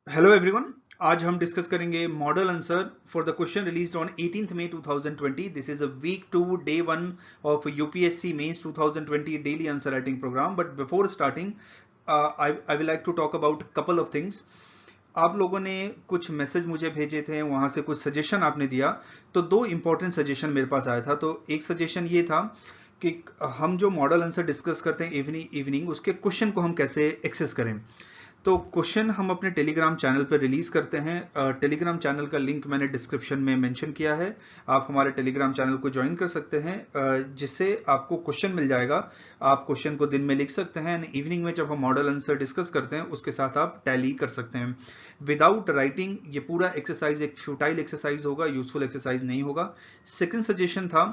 Hello everyone. आज हम discuss करेंगे model answer for the question released on 18th May 2020। This is a week 2 day 1 of UPSC mains 2020 daily answer writing program. But before starting I will like to talk about couple of things. आप लोगों ने कुछ message मुझे भेजे थे, वहां से कुछ सजेशन आपने दिया। तो दो इंपॉर्टेंट सजेशन मेरे पास आया था। तो एक सजेशन ये था कि हम जो मॉडल आंसर डिस्कस करते हैं इवनिंग इवनिंग उसके क्वेश्चन को हम कैसे एक्सेस करें। तो क्वेश्चन हम अपने टेलीग्राम चैनल पर रिलीज करते हैं। टेलीग्राम चैनल का लिंक मैंने डिस्क्रिप्शन में मेंशन किया है। आप हमारे टेलीग्राम चैनल को ज्वाइन कर सकते हैं, जिससे आपको क्वेश्चन मिल जाएगा। आप क्वेश्चन को दिन में लिख सकते हैं एंड इवनिंग में जब हम मॉडल आंसर डिस्कस करते हैं उसके साथ आप टैली कर सकते हैं विदाउट राइटिंग। ये पूरा एक्सरसाइज एक फ्यूटाइल एक्सरसाइज होगा, यूजफुल एक्सरसाइज नहीं होगा। सेकंड सजेशन था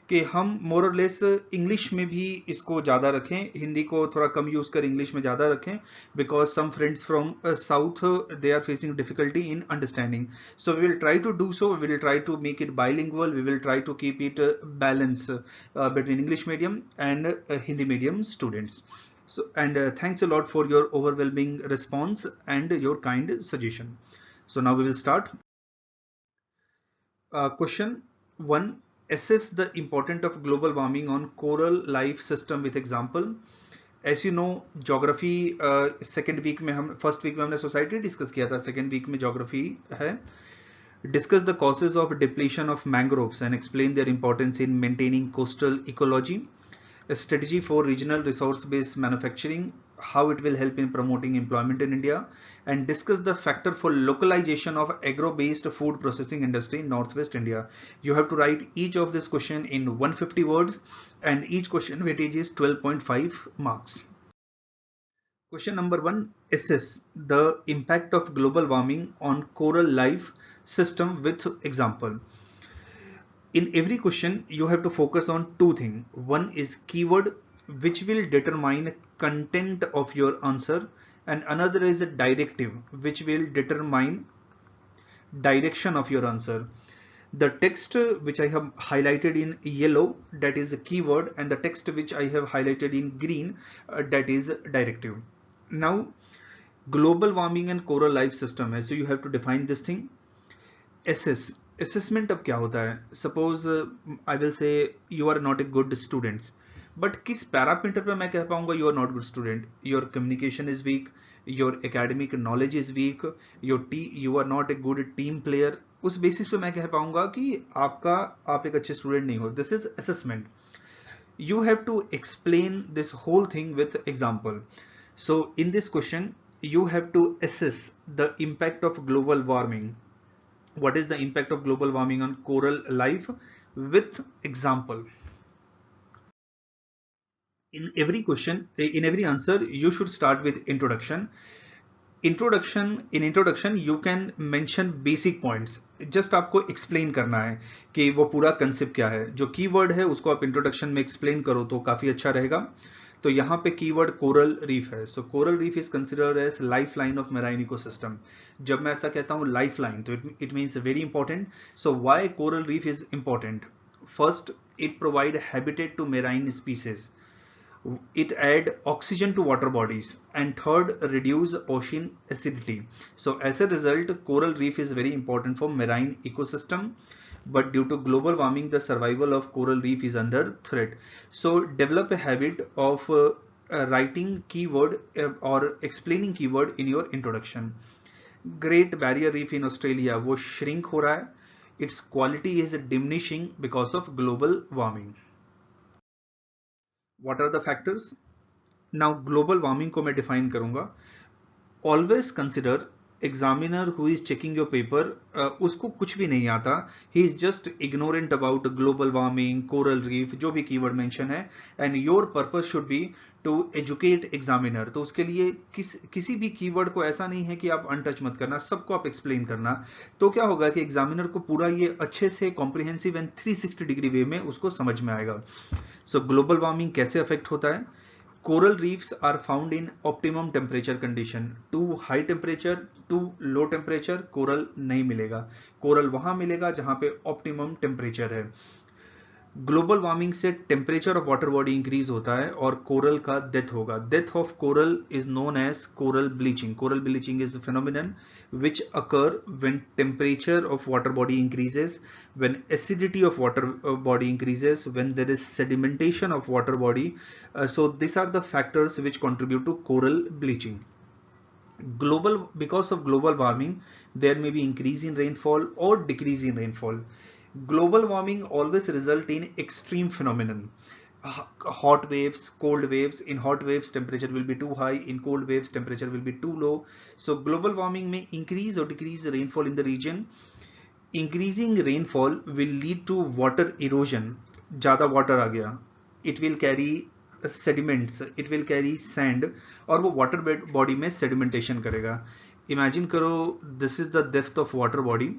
कि हम मोर और लेस इंग्लिश में भी इसको ज़्यादा रखें, हिंदी को थोड़ा कम यूज़ कर इंग्लिश में ज़्यादा रखें, because some friends from south they are facing difficulty in understanding. So we will try to do so. We will try to make it bilingual. We will try to keep it balance between English medium and Hindi medium students. So and thanks a lot for your overwhelming response and your kind suggestion. So now we will start. Question 1. Assess the importance of global warming on coral life system with example. As you know geography second week में हम first week में हमने society discuss किया था, second week में geography है। Discuss the causes of depletion of mangroves and explain their importance in maintaining coastal ecology. A strategy for regional resource-based manufacturing, how it will help in promoting employment in India, and discuss the factor for localization of agro-based food processing industry in Northwest India. You have to write each of this question in 150 words and each question weightage is 12.5 marks. Question number 1. Assess the impact of global warming on coral life system with example. In every question you have to focus on two things. One is keyword, which will determine content of your answer, and another is a directive, which will determine direction of your answer. The text which I have highlighted in yellow, that is a keyword, and the text which I have highlighted in green, that is directive. Now global warming and coral life system है, so you have to define this thing. Assessment अब क्या होता है? Suppose I will say you are not a good students, but किस parameter पे मैं कह पाऊंगा you are not good student? Your communication is weak, your academic knowledge is weak, you are not a good team player. उस basis पे मैं कह पाऊंगा कि आप एक अच्छे स्टूडेंट नहीं हो। This is assessment. You have to explain this whole thing with example. So in this question you have to assess the impact of global warming. What is the impact of global warming on coral life with example. In every question, in every answer, you should start with introduction. In introduction you can mention basic points. Just आपको explain करना है कि वो पूरा concept क्या है। जो keyword है उसको आप इंट्रोडक्शन में एक्सप्लेन करो तो काफी अच्छा रहेगा। तो यहाँ पे कीवर्ड कोरल रीफ है। So coral reef is considered as life line of marine ecosystem. जब मैं ऐसा कहता हूँ लाइफ लाइन, तो it means very important. So why coral reef is important? First, it provide habitat to marine species. It add oxygen to water bodies, and third, reduce ocean acidity. So as a result, coral reef is very important for marine ecosystem, but due to global warming the survival of coral reef is under threat. So develop a habit of writing keyword or explaining keyword in your introduction. Great Barrier Reef in Australia वो shrink हो रहा है. Its quality is diminishing because of global warming. What are the factors? Now global warming को मैं define करूंगा. Always consider examiner who is checking your paper, उसको कुछ भी नहीं आता. He is just ignorant about global warming, coral reef, जो भी keyword mention है, and your purpose should be to educate examiner. तो उसके लिए किसी भी keyword को ऐसा नहीं है कि आप untouch मत करना, सबको आप explain करना. तो क्या होगा कि examiner को पूरा ये अच्छे से comprehensive and 360 degree way में उसको समझ में आएगा. So global warming कैसे affect होता है? Coral reefs are found in optimum temperature condition. Too high temperature, too low temperature coral नहीं मिलेगा. Coral वहां मिलेगा जहां पे optimum temperature है. ग्लोबल वार्मिंग से temperature of water body increase होता है और कोरल का डेथ होगा. Death of coral is known as coral bleaching. Coral bleaching is a phenomenon which occur when temperature of water body increases, when acidity of water body increases, when there is sedimentation of water body. So these are the factors which contribute to coral bleaching. Because of global warming, there may be increase in rainfall or decrease in rainfall. Global warming always result in extreme phenomenon. Hot waves, cold waves. In hot waves temperature will be too high, in cold waves temperature will be too low. So global warming may increase or decrease rainfall in the region. Increasing rainfall will lead to water erosion. ज़्यादा water आ गया, it will carry sediments, it will carry sand, और वो water body में sedimentation करेगा. Imagine करो, this is the depth of water body.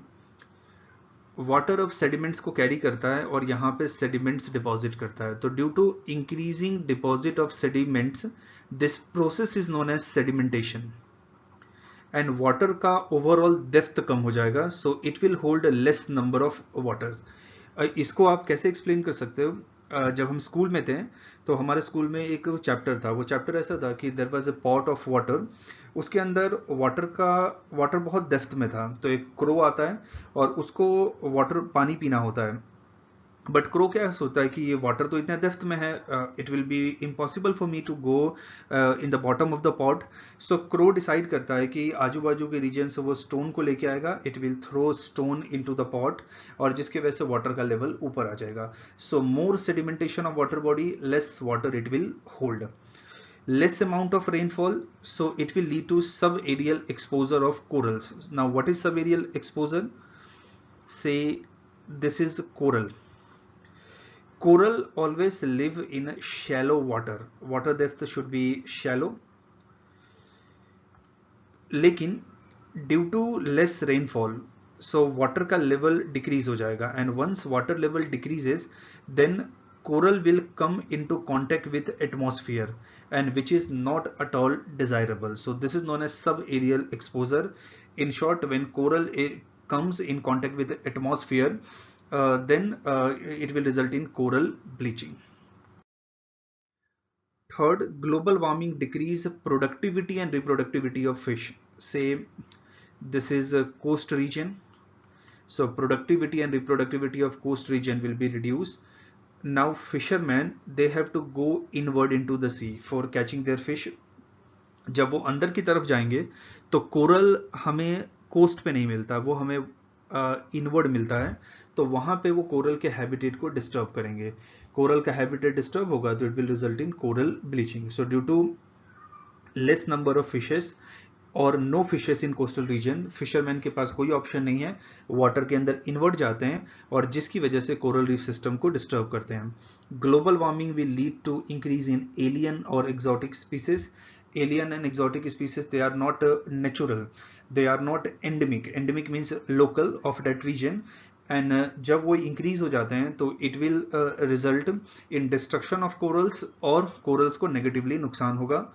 Water of sediments को carry करता है और यहाँ पे सेडिमेंट्स डिपॉजिट करता है. तो due to increasing deposit of sediments, this process is known as sedimentation, and water का ओवरऑल डेप्थ कम हो जाएगा. So it will hold less number of waters. इसको आप कैसे एक्सप्लेन कर सकते हो? जब हम स्कूल में थे तो हमारे स्कूल में एक चैप्टर था. वो चैप्टर ऐसा था कि there was a pot of water. उसके अंदर वाटर बहुत डेप्थ में था. तो एक क्रो आता है और उसको वाटर पानी पीना होता है. बट क्रो क्या सोचता है कि ये वाटर तो इतना डेप्थ में है, it will be impossible for me to go in the bottom of the pot. So crow decide करता है कि आजू बाजू के रीजन से वो स्टोन को लेके आएगा. It will throw stone into the pot, और जिसकी वजह से वाटर का लेवल ऊपर आ जाएगा. So more sedimentation of water body, less water it will hold. Less amount of rainfall, so it will lead to subaerial exposure of corals. Now what is subaerial exposure? Say this is coral. Coral always live in shallow water. Water depth should be shallow. लेकिन due to less rainfall, so water का level decrease हो जाएगा, and once water level decreases, then coral will come into contact with atmosphere, and which is not at all desirable. So this is known as subaerial exposure. In short, when coral comes in contact with the atmosphere, then it will result in coral bleaching. Third, global warming decrease productivity and reproductivity of fish. Say this is a coast region, so productivity and reproductivity of coast region will be reduced. Now fishermen, they have to go inward into the sea for catching their fish. जब वो अंदर की तरफ जाएंगे तो coral हमें coast पे नहीं मिलता, वो हमें इनवर्ड मिलता है. तो वहां पे वो कोरल के हैबिटेट को डिस्टर्ब करेंगे. कोरल का हैबिटेट डिस्टर्ब होगा तो it will result in coral bleaching. So due to less number of fishes और no fishes in coastal region, fisherman के पास कोई ऑप्शन नहीं है, वाटर के अंदर इन्वर्ट जाते हैं और जिसकी वजह से कोरल रीफ सिस्टम को डिस्टर्ब करते हैं. Global warming will lead to increase in alien और exotic species. Alien and exotic species, they are not natural, they are not endemic. Endemic means local of that region. And जब वो increase हो जाते हैं तो it will result in destruction of corals, और corals को negatively नुकसान होगा.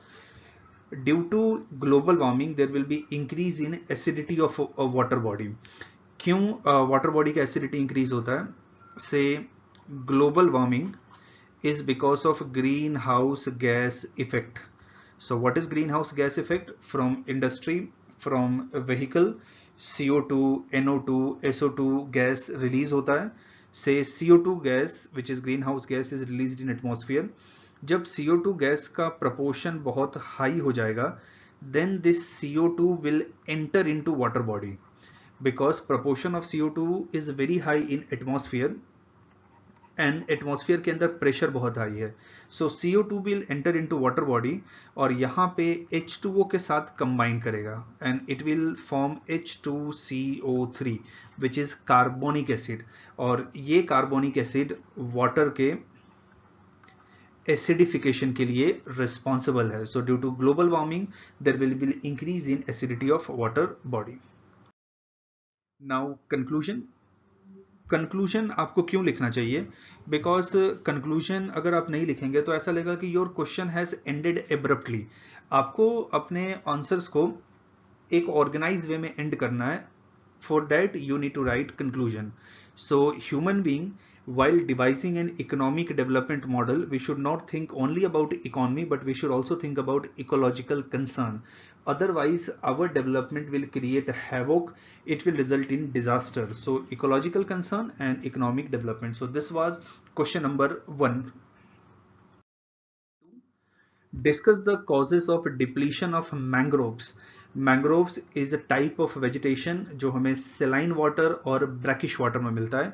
Due to global warming, there will be increase in acidity of a water body. क्यों water body का acidity increase होता है? Say global warming is because of greenhouse gas effect. So what is greenhouse gas effect? From industry, from a vehicle, CO2, NO2, SO2 gas release होता है. Say CO2 gas, which is greenhouse gas, is released in atmosphere. जब CO2 gas का proportion बहुत high हो जाएगा, then this CO2 will enter into water body, because proportion of CO2 is very high in atmosphere, and atmosphere के अंदर pressure बहुत high है. So CO2 will enter into water body और यहाँ पे H2O के साथ कंबाइन करेगा, and it will form H2CO3, which is carbonic acid. और ये कार्बोनिक एसिड वाटर के एसिडिफिकेशन के लिए रिस्पॉन्सिबल है. So due to global warming there will be increase in acidity of water body. Now conclusion आपको क्यों लिखना चाहिए? बिकॉज कंक्लूजन अगर आप नहीं लिखेंगे तो ऐसा लगेगा कि your question has ended abruptly. आपको अपने आंसर्स को एक ऑर्गेनाइज वे में एंड करना है. For that you need to write conclusion. So human being While devising an economic development model, we should not think only about economy, but we should also think about ecological concern. Otherwise, our development will create havoc. It will result in disaster. So, ecological concern and economic development. So, this was question number 1. Discuss the causes of depletion of mangroves. Mangroves is a type of vegetation जो हमें saline water और brackish water में मिलता है.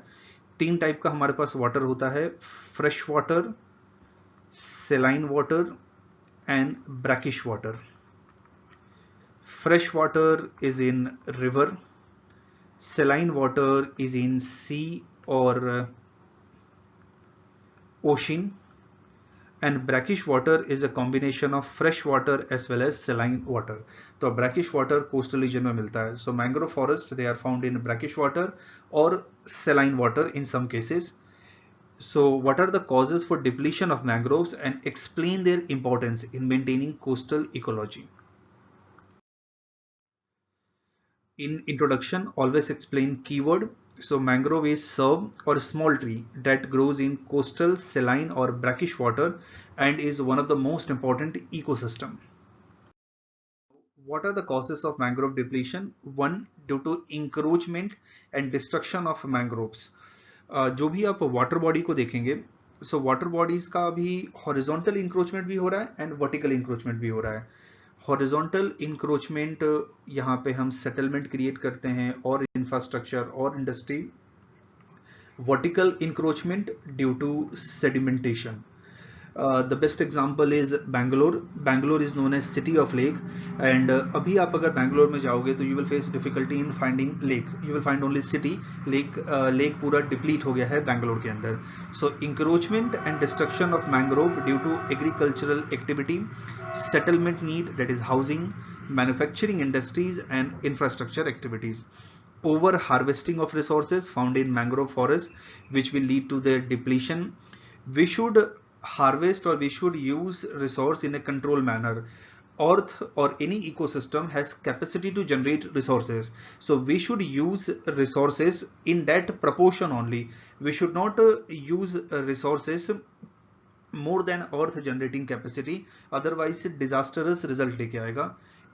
3 type का हमारे पास water होता है: fresh water, saline water and brackish water. Fresh water is in river, saline water is in sea or ocean, and brackish water is a combination of fresh water as well as saline water. तो brackish water coastal region में मिलता है. So mangrove forest, they are found in brackish water or saline water in some cases. So what are the causes for depletion of mangroves, and explain their importance in maintaining coastal ecology. In introduction, always explain keyword. So mangrove is shrub or small tree that grows in coastal, saline or brackish water and is one of the most important ecosystem. What are the causes of mangrove depletion? 1. Due to encroachment and destruction of mangroves. जो भी आप water body को देखेंगे, so water bodies का भी horizontal encroachment भी हो रहा है एंड वर्टिकल इंक्रोचमेंट भी हो रहा है. हॉरिजॉन्टल इंक्रोचमेंट, यहाँ पे हम सेटलमेंट क्रिएट करते हैं और इंफ्रास्ट्रक्चर और industry. Vertical encroachment due to sedimentation. The best example is Bangalore. Bangalore is known as city of lake, and अभी आप अगर Bangalore में जाओगे तो you will face difficulty in finding lake. You will find only city. Lake पूरा deplete हो गया है Bangalore के अंदर. So encroachment and destruction of mangrove due to agricultural activity, settlement need, that is housing, manufacturing industries and infrastructure activities. Over harvesting of resources found in mangrove forest, which will lead to their depletion. We should harvest or we should use resource in a controlled manner. Earth or any ecosystem has capacity to generate resources, so we should use resources in that proportion only. We should not use resources more than earth generating capacity, otherwise disastrous result लेके आएगा.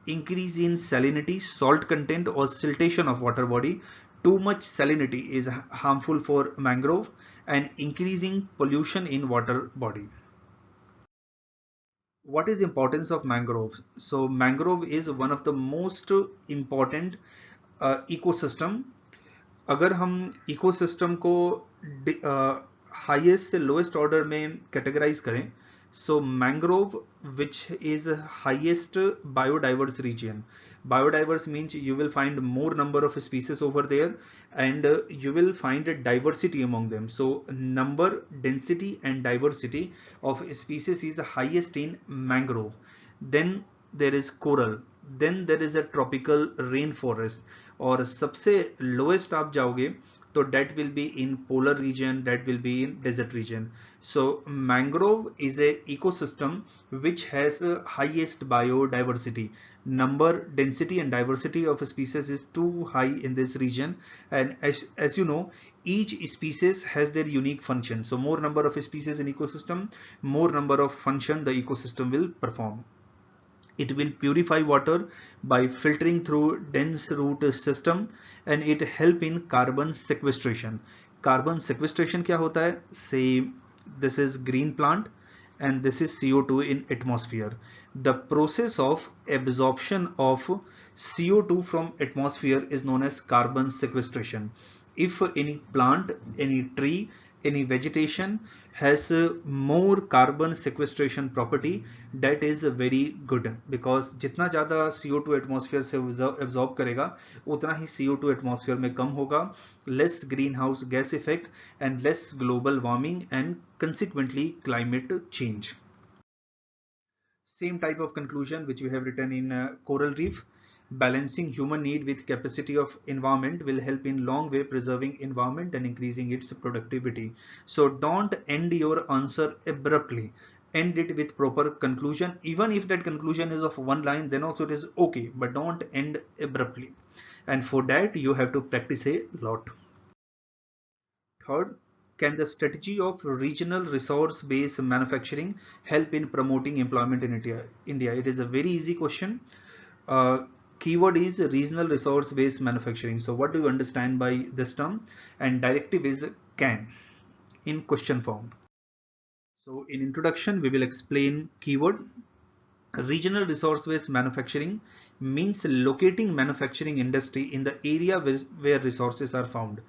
Increase in salinity, salt content or siltation of water body. Too much salinity is harmful for mangrove, and increasing pollution in water body. What is importance of mangroves? So mangrove is one of the most important ecosystem. अगर हम ecosystem को highest से lowest order में categorize करें, so mangrove, which is highest biodiverse region. Biodiverse means you will find more number of species over there, and you will find a diversity among them. So number, density and diversity of species is highest in mangrove. Then there is coral, then there is a tropical rainforest, और सबसे lowest आप जाओगे तो that will be in polar region, that will be in desert region. So mangrove is a ecosystem which has highest biodiversity. Number, density and diversity of species is too high in this region, and as you know, each species has their unique function. So more number of species in ecosystem, more number of function the ecosystem will perform. It will purify water by filtering through dense root system, and it help in carbon sequestration. Carbon sequestration क्या होता है? Say this is green plant and this is CO2 in atmosphere. The process of absorption of CO2 from atmosphere is known as carbon sequestration. If any plant, any tree, any vegetation has more carbon sequestration property, that is very good, because जितना ज़्यादा CO2 atmosphere से absorb करेगा उतना ही CO2 atmosphere में कम होगा, less greenhouse gas effect and less global warming and consequently climate change. Same type of conclusion which we have written in coral reef. Balancing human need with capacity of environment will help in long way preserving environment and increasing its productivity. So don't end your answer abruptly. End it with proper conclusion. Even if that conclusion is of one line, then also it is okay, but don't end abruptly. And for that you have to practice a lot. Third, can the strategy of regional resource-based manufacturing help in promoting employment in India? It is a very easy question. Keyword is regional resource-based manufacturing. So what do you understand by this term? And directive is can in question form. So in introduction, we will explain keyword. Regional resource-based manufacturing means locating manufacturing industry in the area where resources are found.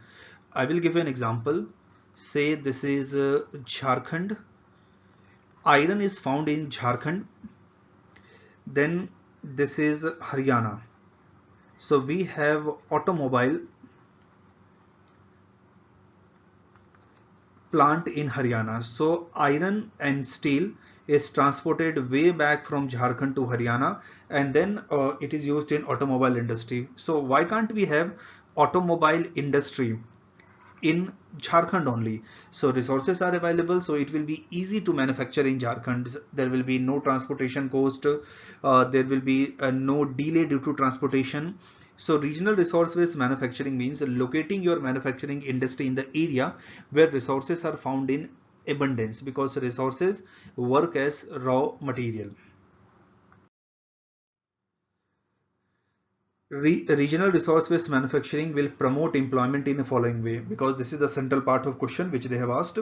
I will give you an example. Say this is Jharkhand. Iron is found in Jharkhand. Then this is Haryana. So we have automobile plant in Haryana. So iron and steel is transported way back from Jharkhand to Haryana, and then it is used in automobile industry. So why can't we have automobile industry in Jharkhand only? So resources are available, so it will be easy to manufacture in Jharkhand. There will be no transportation cost, there will be no delay due to transportation. So regional resource-based manufacturing means locating your manufacturing industry in the area where resources are found in abundance, because resources work as raw material. Regional resource-based manufacturing will promote employment in the following way, because this is the central part of question which they have asked.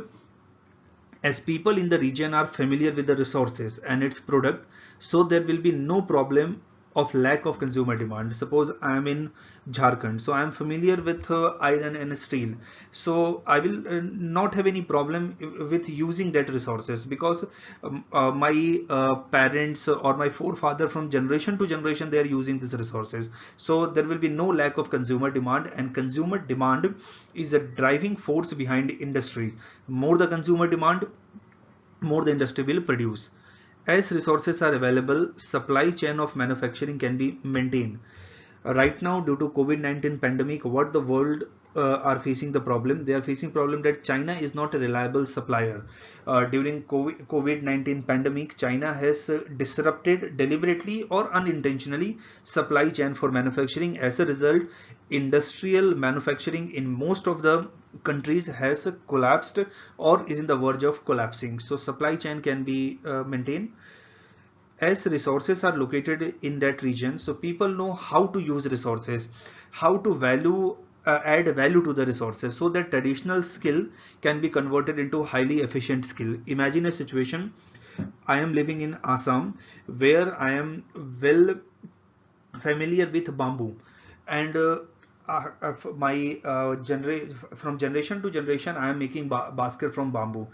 As people in the region are familiar with the resources and its product, so there will be no problem of lack of consumer demand. Suppose I am in Jharkhand, so I am familiar with iron and steel, so I will not have any problem with using that resources, because my parents or my forefather from generation to generation they are using these resources. So there will be no lack of consumer demand, and consumer demand is a driving force behind industry. More the consumer demand, more the industry will produce. As resources are available, supply chain of manufacturing can be maintained. Right now, due to COVID-19 pandemic, what the world are facing the problem, they are facing problem that China is not a reliable supplier. During COVID-19 pandemic, China has disrupted deliberately or unintentionally supply chain for manufacturing. As a result, industrial manufacturing in most of the countries has collapsed or is in the verge of collapsing. So supply chain can be maintained. As resources are located in that region, so people know how to use resources, how to add value to the resources, so that traditional skill can be converted into highly efficient skill. Imagine a situation, I am living in Assam, where I am well familiar with bamboo, and from generation to generation I am making basket from bamboo.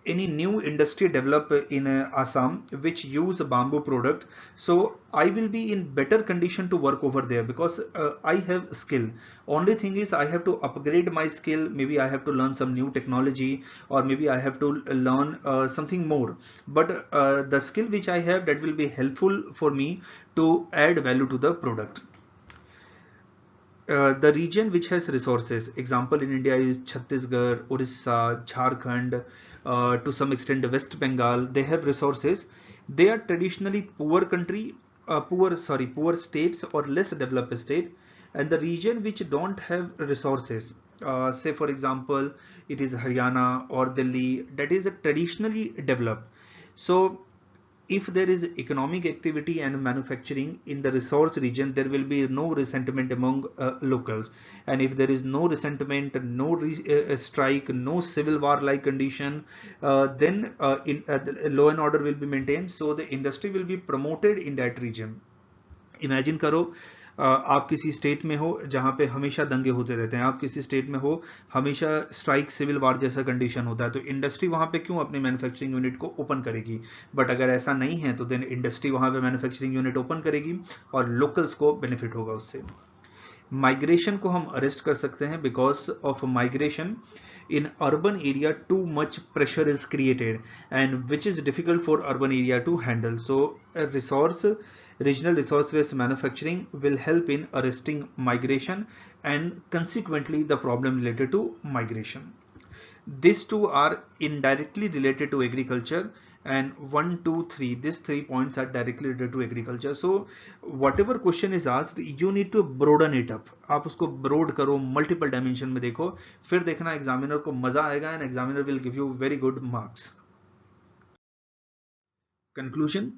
Any new industry develop in Assam which use a bamboo product, so I will be in better condition to work over there, because I have skill. Only thing is I have to upgrade my skill. Maybe I have to learn some new technology, or maybe I have to learn something more, but the skill which I have, that will be helpful for me to add value to the product. The region which has resources, example in India is Chhattisgarh, Orissa, Jharkhand, to some extent West Bengal, they have resources. They are traditionally poor states or less developed state. And the region which don't have resources, say for example it is Haryana or Delhi, that is a traditionally developed. So if there is economic activity and manufacturing in the resource region, there will be no resentment among locals. And if there is no resentment, no strike, no civil war like condition, then law and order will be maintained, so the industry will be promoted in that region. Imagine करो आप किसी state में हो जहां पे हमेशा दंगे होते रहते हैं, आप किसी स्टेट में हो हमेशा स्ट्राइक सिविल वार जैसा कंडीशन होता है, तो इंडस्ट्री वहां पे क्यों अपनी मैन्युफैक्चरिंग यूनिट को ओपन करेगी? बट अगर ऐसा नहीं है तो देन इंडस्ट्री वहां पे मैन्युफैक्चरिंग यूनिट ओपन करेगी और लोकल्स को बेनिफिट होगा उससे. माइग्रेशन को हम अरेस्ट कर सकते हैं. Because of migration in urban area too much pressure is created, and which is difficult for urban area to handle. So regional resource based manufacturing will help in arresting migration and consequently the problem related to migration. These two are indirectly related to agriculture, and 1 2 3, these 3 points are directly related to agriculture. So whatever question is asked, you need to broaden it up. आप उसको broad करो, multiple dimension में देखो, फिर देखना examiner को मजा आएगा and examiner will give you very good marks. Conclusion: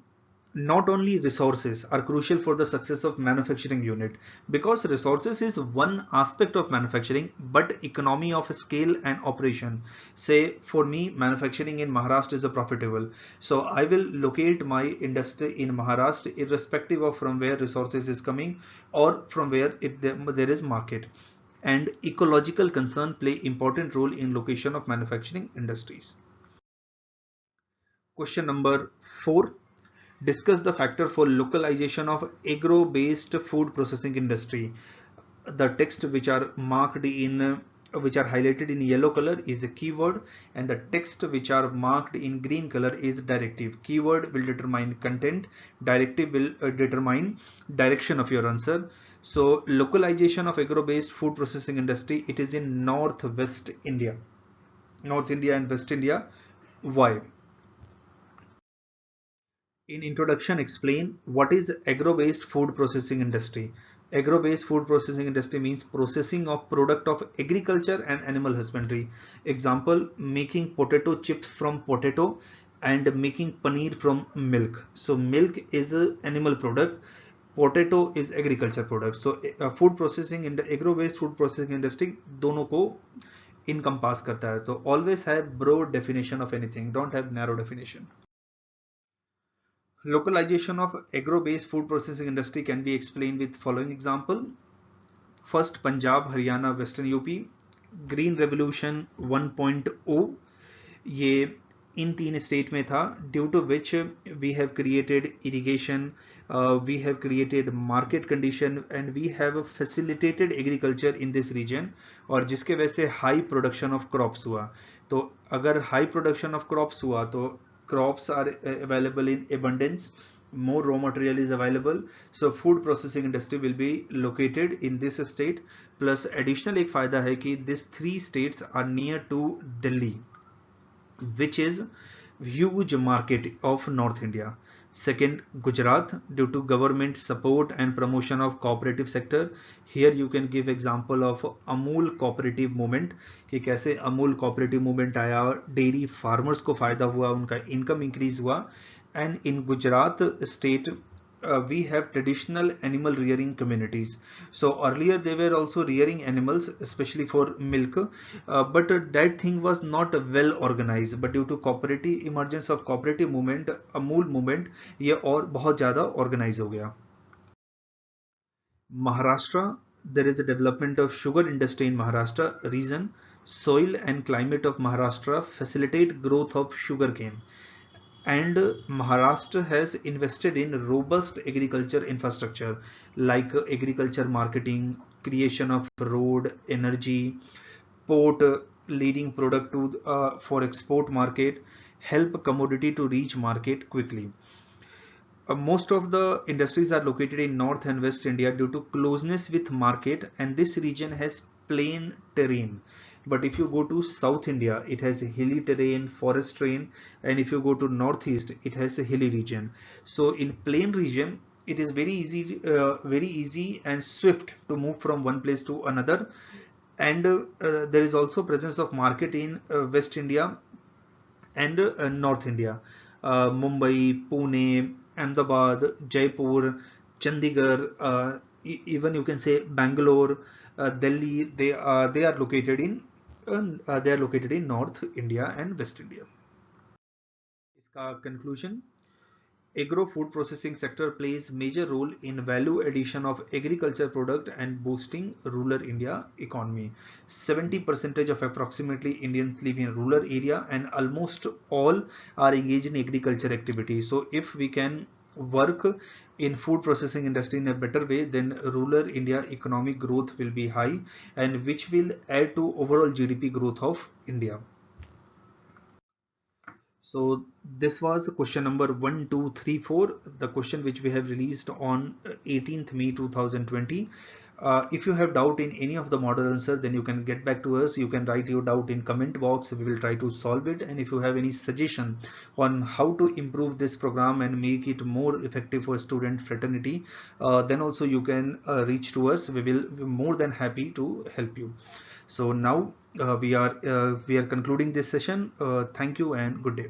not only resources are crucial for the success of manufacturing unit, because resources is one aspect of manufacturing, but economy of scale and operation. Say for me, manufacturing in Maharashtra is a profitable, so I will locate my industry in Maharashtra irrespective of from where resources is coming or from where there is market. And ecological concern play important role in location of manufacturing industries. Question number 4. Discuss the factor for localization of agro-based food processing industry. The text which are marked in which are highlighted in yellow color is a keyword, and the text which are marked in green color is directive. Keyword will determine content, directive will determine direction of your answer. So localization of agro-based food processing industry, it is in northwest India, North India and West India. Why? In introduction, explain what is agro-based food processing industry. Agro-based food processing industry means processing of product of agriculture and animal husbandry. Example, making potato chips from potato and making paneer from milk. So milk is an animal product, potato is agriculture product. So food processing in the agro-based food processing industry दोनों को encompass करता है. So always have broad definition of anything, don't have narrow definition. Localization of agro-based food processing industry can be explained with following example. First, Punjab, Haryana, Western UP, Green Revolution 1.0, ये इन तीन state में था, due to which we have created irrigation, we have created market condition and we have facilitated agriculture in this region, और जिसके वजह से high production of crops हुआ. तो अगर हाई प्रोडक्शन ऑफ क्रॉप्स हुआ तो crops are available in abundance, more raw material is available, so food processing industry will be located in this state. Plus additional एक फायदा है कि these 3 states are near to Delhi, which is huge market of North India. Second, Gujarat, due to government support and promotion of cooperative sector. Here you can give example of Amul cooperative movement, कि कैसे Amul cooperative movement आया, dairy farmers को फायदा हुआ, उनका income increase हुआ. And in Gujarat state we have traditional animal rearing communities. So earlier they were also rearing animals, especially for milk, but that thing was not well organized. But due to cooperative emergence of cooperative movement, Amul movement, ये और बहुत ज़्यादा organize हो गया. Maharashtra, there is a development of sugar industry in Maharashtra. Reason: soil and climate of Maharashtra facilitate growth of sugarcane. And Maharashtra has invested in robust agriculture infrastructure like agriculture marketing, creation of road, energy, port, leading product to for export market, help commodity to reach market quickly. Most of the industries are located in North and West India due to closeness with market, and this region has plain terrain. But if you go to South India, it has a hilly terrain, forest terrain, and if you go to Northeast, it has a hilly region. So in plain region, it is very easy and swift to move from one place to another. And there is also presence of market in West India and North India. Mumbai, Pune, Ahmedabad, Jaipur, Chandigarh, even you can say Bangalore, Delhi. They are located in North India and West India. इसका conclusion: agro food processing sector plays major role in value addition of agriculture product and boosting rural India economy. 70% of approximately Indians live in rural area, and almost all are engaged in agriculture activities. So if we can work in food processing industry in a better way, then rural India economic growth will be high, and which will add to overall GDP growth of India. So this was question number 1, 2, 3, 4, the question which we have released on 18th May 2020. If you have doubt in any of the model answer, then you can get back to us. You can write your doubt in comment box. We will try to solve it. And if you have any suggestion on how to improve this program and make it more effective for student fraternity, then also you can reach to us. We will be more than happy to help you. So now we are concluding this session. Thank you and good day.